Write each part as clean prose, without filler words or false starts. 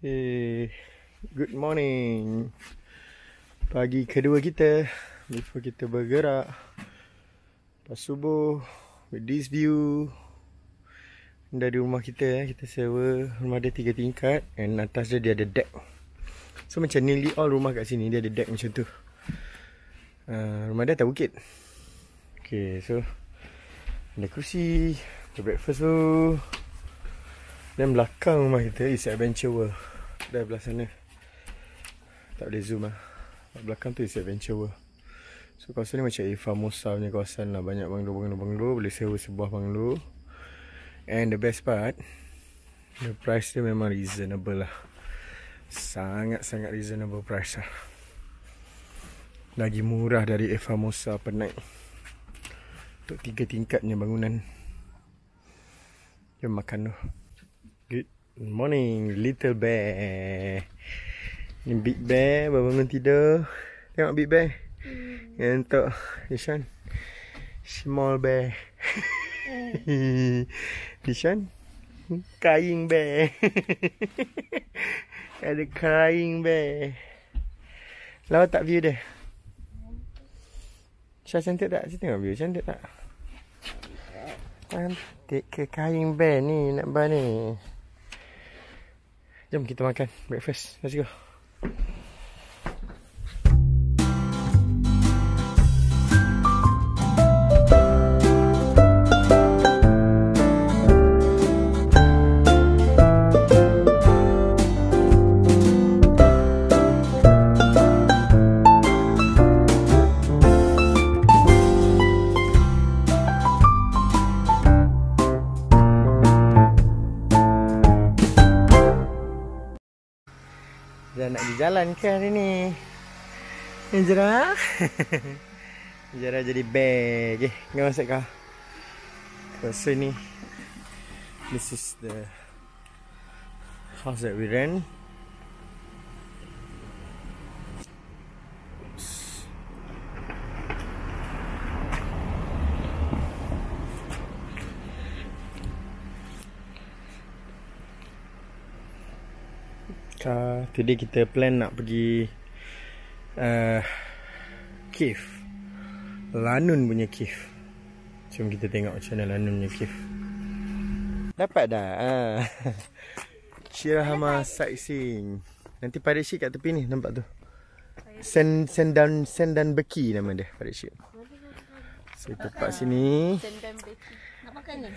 Hey, good morning. Pagi kedua kita before kita bergerak. Pas subuh with this view dari rumah kita. Kita sewa rumah dia 3 tingkat and atas dia ada deck. So macam nearly all rumah kat sini dia ada deck macam tu. Rumah dia atas bukit. Okay, so ada kursi, ada breakfast tu. Dan belakang rumah kita is Adventure World. Dah belah sana. Tak boleh zoom lah. Belakang tu is Adventure World. So kawasan ni macam Famosa punya kawasan lah. Banyak banglo. Boleh sewa sebuah banglo. And the best part, the price dia memang reasonable lah. Sangat-sangat reasonable price lah. Lagi murah dari Famosa per night. Untuk 3 tingkatnya bangunan. Jom makan tu. Good morning, little bear. Ni big bear baru bangun tidur. Tengok big bear. Yang untuk this one, small bear. This one, crying bear. Ada crying bear. Lawa tak view dia? Syah cantik tak? Saya tengok view, cantik tak? Cantik ke crying bear ni, nak bar ni. Jom kita makan breakfast. Let's go. Dah nak pergi jalan ke hari ni? Jera. Jera jadi bear. Okay, kau masuk kau. So ni, this is the house that we rent. Today kita plan nak pergi cave, Lanun punya cave. Jom kita tengok macam mana Lanun punya cave. Dapat dah. Shirahama sightseeing. Nanti pirate ship kat tepi ni, nampak tu. Sendan Beki nama dia, pirate ship. So tempat sini. Sendan Beki. Nak makan ni?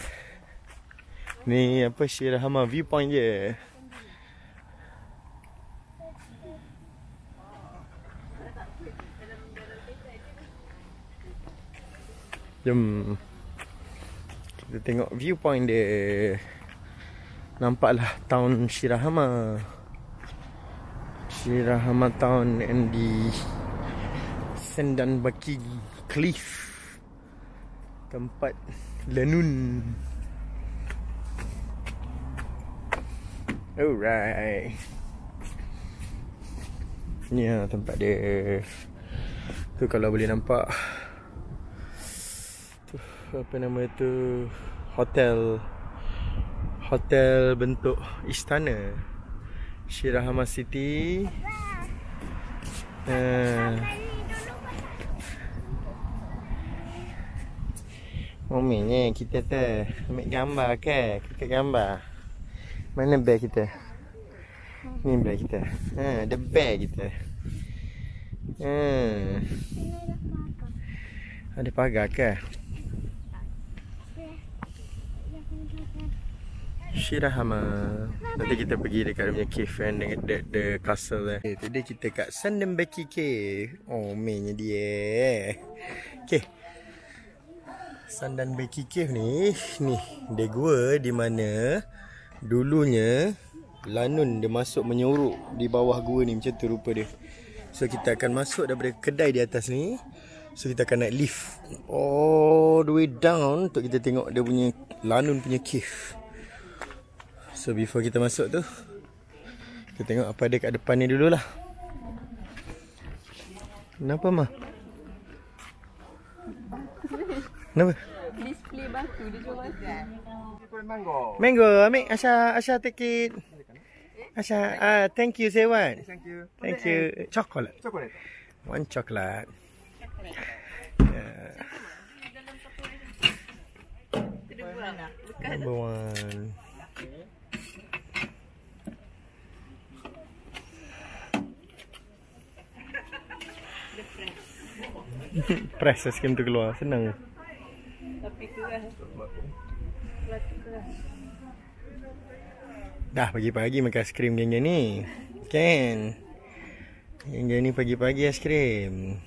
Ni apa, Shirahama viewpoint je. Jom kita tengok viewpoint dia. Nampaklah town Shirahama. Shirahama town and the Sendan Baki Cliff. Tempat Lanun. Alright. Ni lah tempat dia. Tu kalau boleh nampak, apa nama tu, hotel bentuk istana Shirahama City. Momennya kita tu ambil gambar ke? Kita gambar. Mana bear kita? Ni bear kita. Ada bear kita. Ada pagar ke? Shirahama. Nanti kita pergi dekat dia punya cave kan, dengan the castle there. Okay, today kita kat Sendan Beki Cave. Oh, mainnya dia. Okay, Sendan Beki Cave ni dia gua di mana dulunya Lanun dia masuk menyorok di bawah gua ni, macam tu rupa dia. So kita akan masuk daripada kedai di atas ni. So kita akan naik lift all the way down untuk kita tengok dia punya Lanun punya cave. So before kita masuk tu, kita tengok apa ada kat depan ni dululah. Kenapa mah? Kenapa? Display batu dia jual batu. Mango, ambil Asha take it. Asha, thank you. Say what? Thank you. Thank you. Chocolate. Chocolate. One chocolate. Yeah. Number one. Press aiskrim tu keluar. Senang. Tapi keras. Dah pagi-pagi makan aiskrim geng-geng ni. Kan? Geng-geng ni pagi-pagi aiskrim.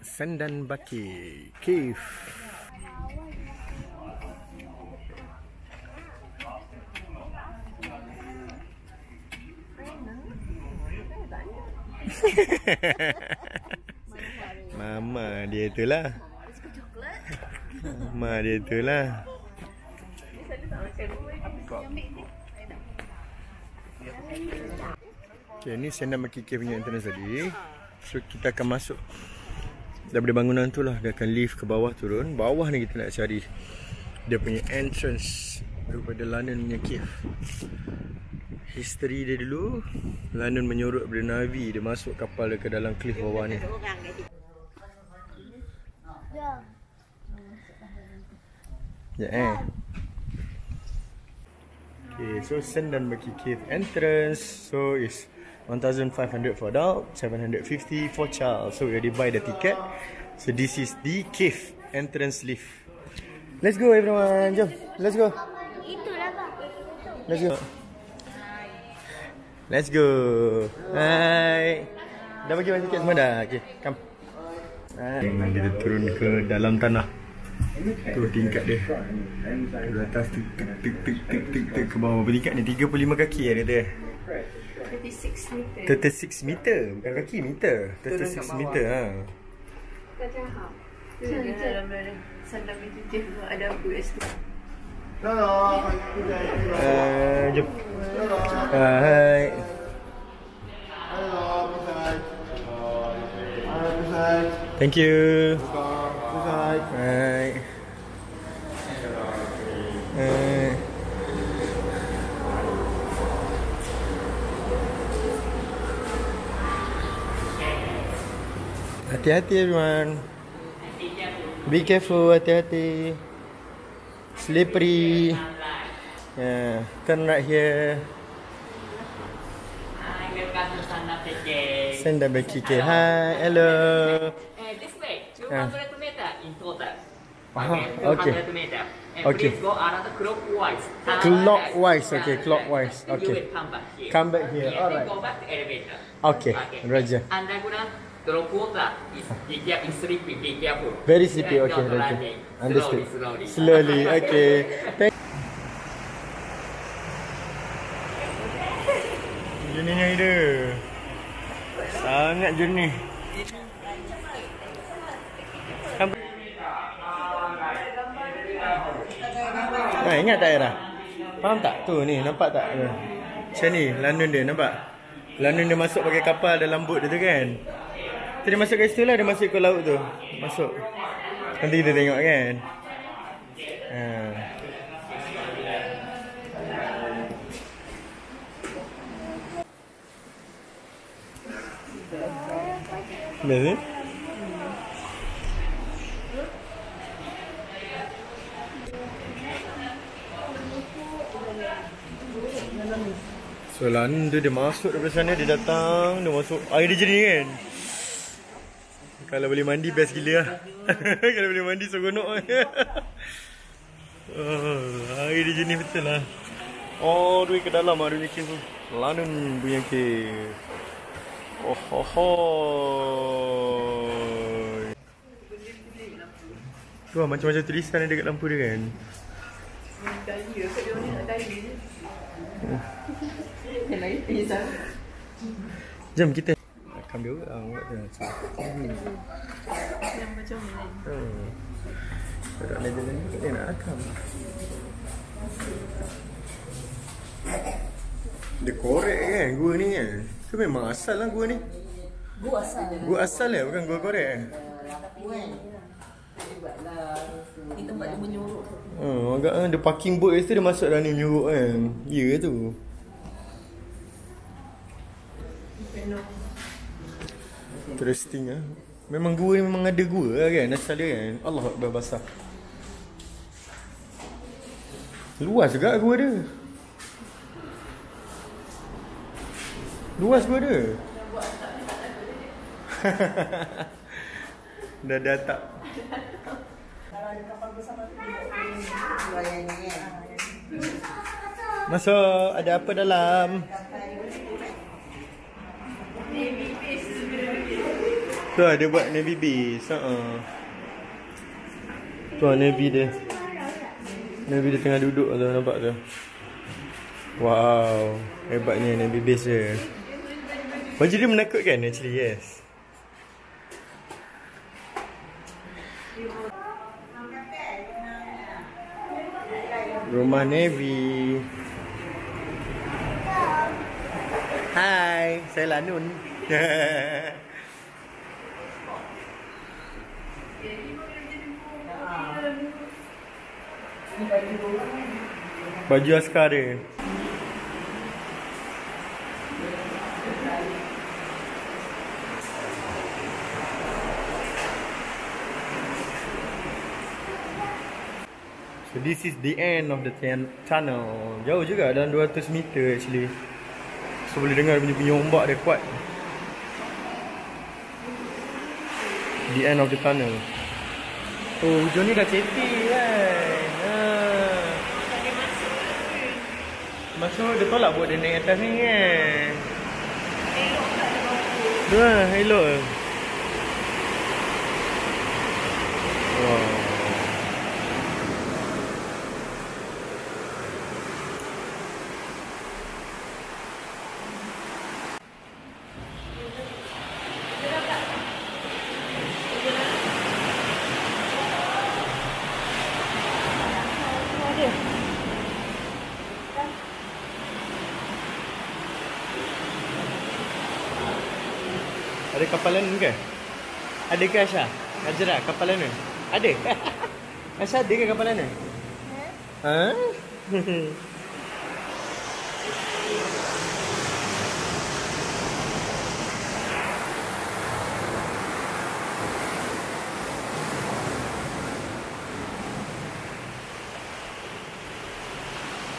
Sandan Baki Cave. Mama dia tu lah. Mama dia tu lah. Okay, ni Sandan Baki Cave punya entrance tadi. So kita akan masuk daripada bangunan tu lah. Dia akan lift ke bawah turun. Bawah ni kita nak cari dia punya entrance daripada London punya cave. History dia dulu, London menyurut daripada Navy. Dia masuk kapal dia ke dalam cliff bawah ni. Ya Okay, so Sandan Baki Cave entrance. So it's 1,500 for adult, 750 for child. So we already buy the ticket. So this is the cave entrance lift. Let's go everyone. Jom, let's go. Itulah bang. Let's go. Let's go. Hai. Dah bagi tiket semua dah. Okay, come. Dia turun ke dalam tanah. Tu tingkat dia. Dari atas tu tik ke bawah. Bertingkat ni 35 kaki dia kata. 36 meter. 36 meter. Bukan kaki, meter. 36 meter ha. Sandan Baki Cave ada apa SD? Jom. Hai. Thank you. Hai. Hati-hati everyone. Be careful, hati-hati. Slippery. Yeah, turn right here. Hi, welcome to Sandan Baki Cave. Sandan Baki Cave. Hi, hello. This way, 200 meter in total. Okay. 200 meter. And Okay. please go around clockwise. Clockwise, okay, clockwise. Then Okay. You will come back here. Come back here. Yeah, Alright. Then go back to elevator. Okay, Roger. Underground, drop water. Be sleepy, be careful. Very sleepy. Yeah, Okay, not Roger. landing. Understood. Slowly. Slowly. Okay. Jernihnya dia. Sangat jernih. Nah, ingat tak Era? Faham tak? Tu ni, nampak tak? Macam ni, London dia, nampak? London dia masuk pakai kapal dalam boat dia tu kan? Tu dia masuk kat situ lah, dia masuk ke laut tu. Masuk. Nanti kita tengok kan? Best eh? So London dia masuk daripada sana, dia datang, dia masuk. Air dia jernih kan? Kalau boleh mandi best gila lah. Kalau boleh mandi seronok. Air dia jernih betul lah. Oh, dia ke dalam lah dia cave tu. London punya cave. Oh ho ho. Tu lah macam-macam tulisan ada kat lampu dia kan. Jom kita ambil orang buat tu. Yang macam ni. Tak ada jalan ni dia nak rakam. Dia korek kan gua ni kan. Tu memang asal lah gua ni. Gua asal. Gua asal lah bukan gua korek. Di tempat dia menyuruh. Agak dia parking boat tu dia masuk dalam ni menyuruk kan. Ya tu. Interesting ah. Memang gua ni memang ada gua lah kan, asal dia kan. Allah Akbar basah. Luas juga gua dia. Luas gua dia. Dah ada tak? Kalau ada kapal besar tu dia ni kan. Masuk, ada apa dalam? Tu ada buat Navy base. Tu Navy dia. Navy dia tengah duduk tu, nampak tu. Wow, hebatnya Navy base dia. Baju dia menakutkan actually, yes. Rumah Navy. Hai, saya Lanun. Baju askar dia. So this is the end of the tunnel. Jauh juga, dalam 200 meter actually. So boleh dengar bunyi ombak dia kuat. The end of the tunnel. Oh, hujung ni dah ceti kan. Masuk dia tolak buat dia naik atas ni kan. Elok. Wow. Ada kapal lain ke? Ada ke Aisyah? Najrah kapal lain? Ada? Aisyah ada ke kapal lain? Ha?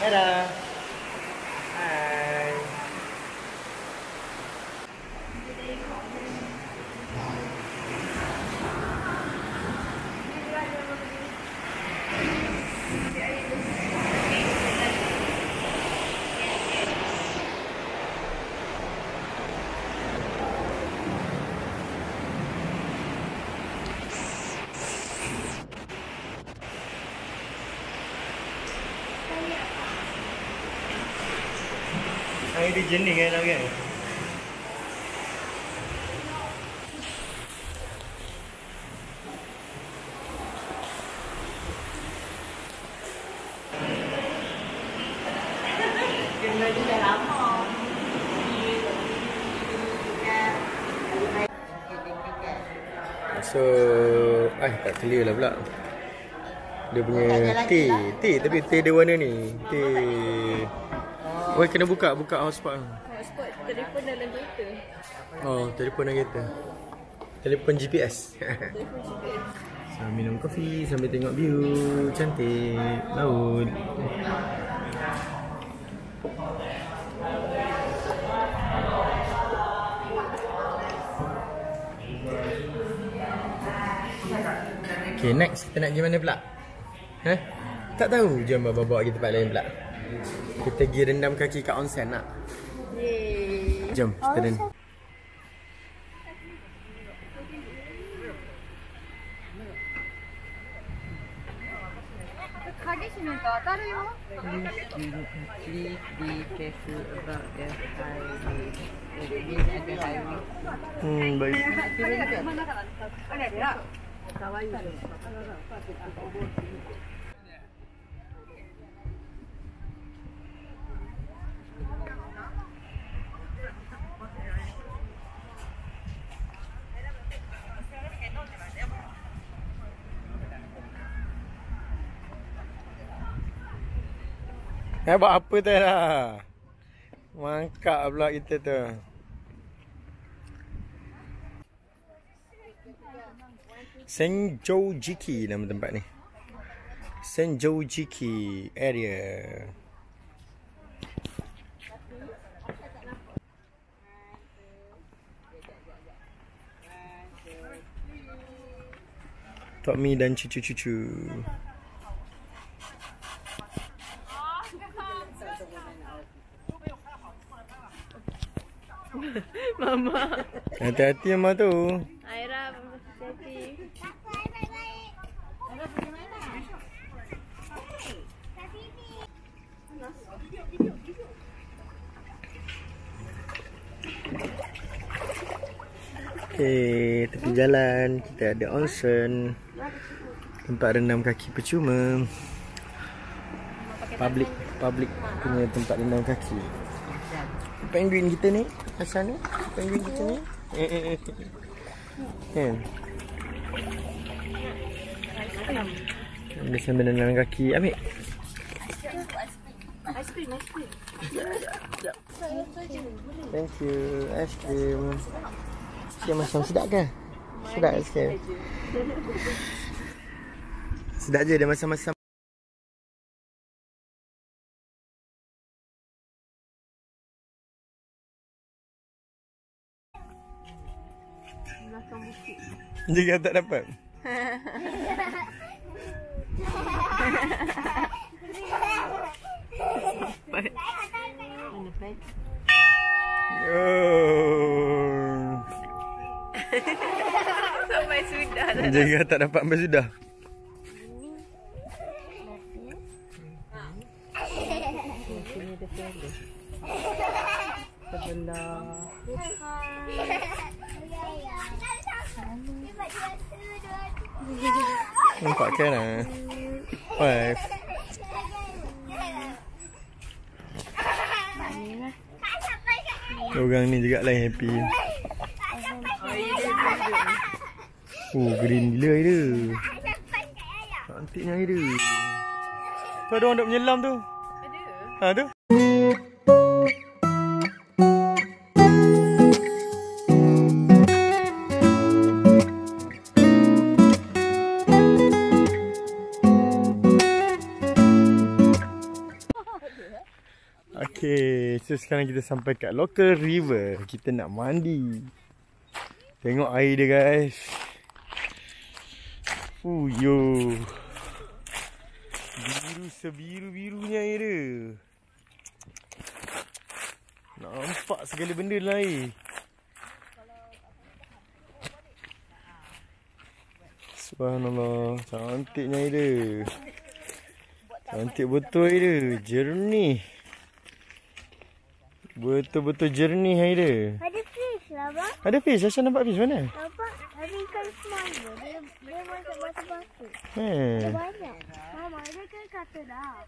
Dadah. Hai. Air dia jening kan? Baju dah lama. So, tak clear lah pula. Dia punya T tapi T dia warna ni. T. Oh, kena buka hotspot. Hotspot telefon dalam kereta. Oh, telefon dalam kereta. Telefon GPS. Telefon GPS. Sambil minum kopi, sambil tengok view cantik laut. Okay, next kita nak pergi mana pula? Tak tahu. Jom bawa kita tempat lain pula. Kita pergi rendam kaki kat onsen nak. Yeay. Jom kita rendam. 鍵閉めると当たるよ。 Please be careful about the highway. At the highway. Baik. Buat apa tu lah? Mangkak pula kita tu. Senjojiki nama tempat ni. Senjojiki area. Tok Mi dan cucu-cucu. Mama. Hati-hati Mama tu. Aira, hati-hati. Okay, tepi jalan kita ada onsen. Tempat rendam kaki percuma. Public punya tempat rendam kaki. Penguin kita ni, asal ni? Penguin kita ni. Kan? Dia sambil rendam kaki. Ambil. Aiskrim. Thank you. Aiskrim. Dia macam sedap ke? Sedap aiskrim. Sedap je dia masam-masam. Belakang bukit. Juga tak dapat. Mana Fred? Oh. Sampai sudah dah. Juga tak dapat sampai sudah. Sini ada Fred. Sebelah. Nampak kan lah. Wife. Orang ni juga lah yang happy. Green gila dia. Cantiknya dia. Tu ada orang duk menyelam tu. Ada? Ha tu. Okay, so sekarang kita sampai kat local river. Kita nak mandi. Tengok air dia guys. Yo. Biru sebiru-birunya air dia. Nampak segala benda dalam air. Subhanallah, cantiknya air dia. Cantik betul air dia, jernih. Betul-betul jernih air dia. Ada fish lah bang. Ada fish, Asya nampak fish mana? Nampak ada ikan semangga. Dia macam batu-batu. Hmm. Dia banyak. Mama dia kan kata dah.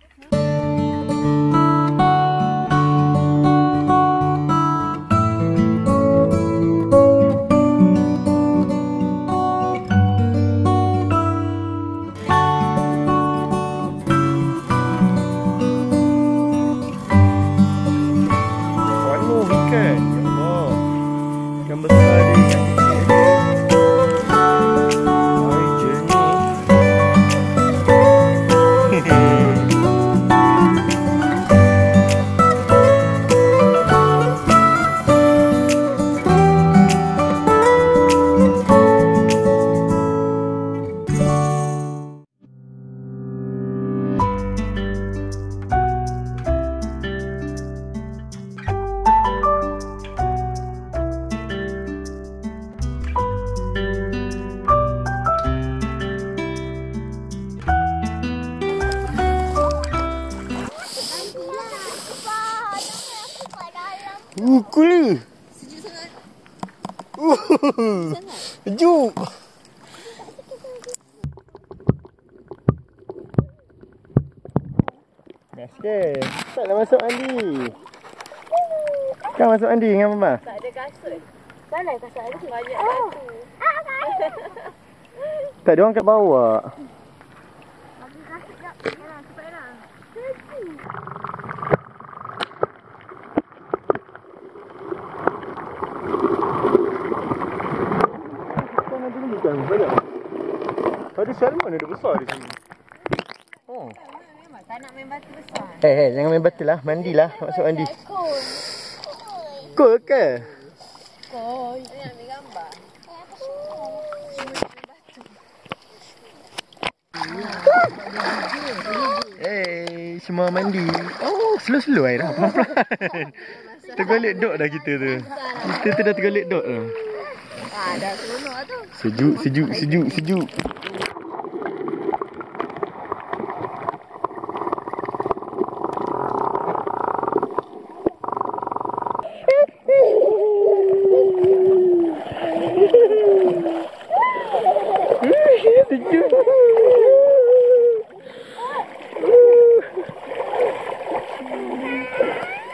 Cool. Sejuk sangat. Sejuk. Best ke? Taklah masuk mandi. Kau masuk mandi dengan Mama? Tak ada kasut. Mana kasut ada? Banyak batu. Tak ada orang kat bawah. Bagi kasut jap. Mana cepat lah. Kau nanti ni bukan banyak. Ada salmon ada besar di sini. Oh. Memang tak nak main batu besar. Jangan main batu lah. Mandilah. Masuk mandi. Cool ke? Koi. Ini ambil gambar. Semua mandi. Oh, slow-slow air dah. Pelan-pelan. Tergolek dok dah kita tu. Kita tu dah tergolek dok dah. Dah seronok lah tu. Sejuk. Sejuk.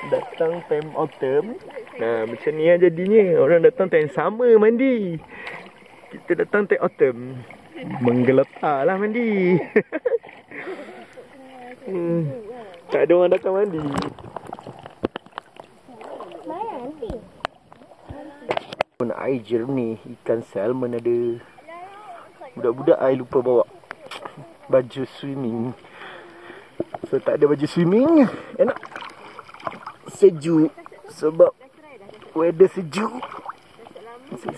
Datang time autumn. Nah, macam ni lah jadinya. Orang datang time summer mandi. Kita datang time autumn. Menggeletar lah mandi. Tak ada orang datang mandi. Pun air jernih. Ikan salmon ada. Budak-budak air lupa bawa baju swimming. So tak ada baju swimming. Enak. Sejuk. Sebab weather sejuk.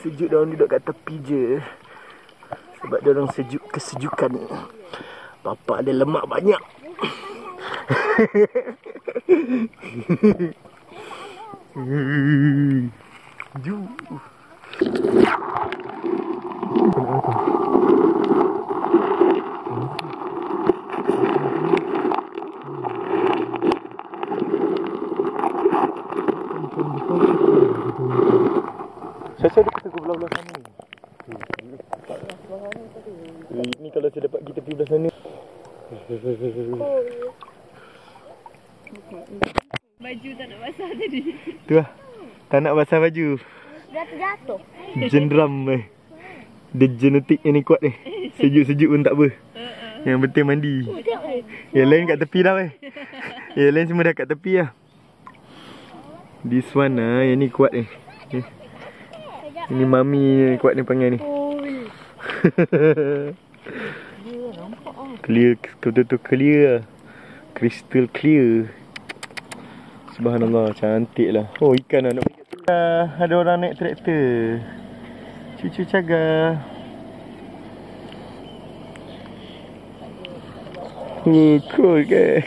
Sejuk dia orang duduk kat tepi je. Sebab dia orang sejuk kesejukan. Papa ada lemak banyak. Sejuk. Saya ada kita ke belah-belah sana ni. Ini kalau saya dapat kita pergi belah sana. Baju tak nak basah tadi. Tu lah. Tak nak basah baju. Dah terjatuh. Jenderam dia genetik yang ni kuat ni. Sejuk-sejuk pun tak apa. Yang penting mandi. Yang lain kat tepi dah weh. Yang lain semua dah kat tepi lah. This one lah. Yang ni kuat ni. Ini mami ni kuat ni panggil ni. Clear. Betul-betul clear lah. Crystal clear. Subhanallah. Cantik lah. Oh, ikan lah nak pergi. Ada orang naik traktor. Cucu cagar. Cool ke?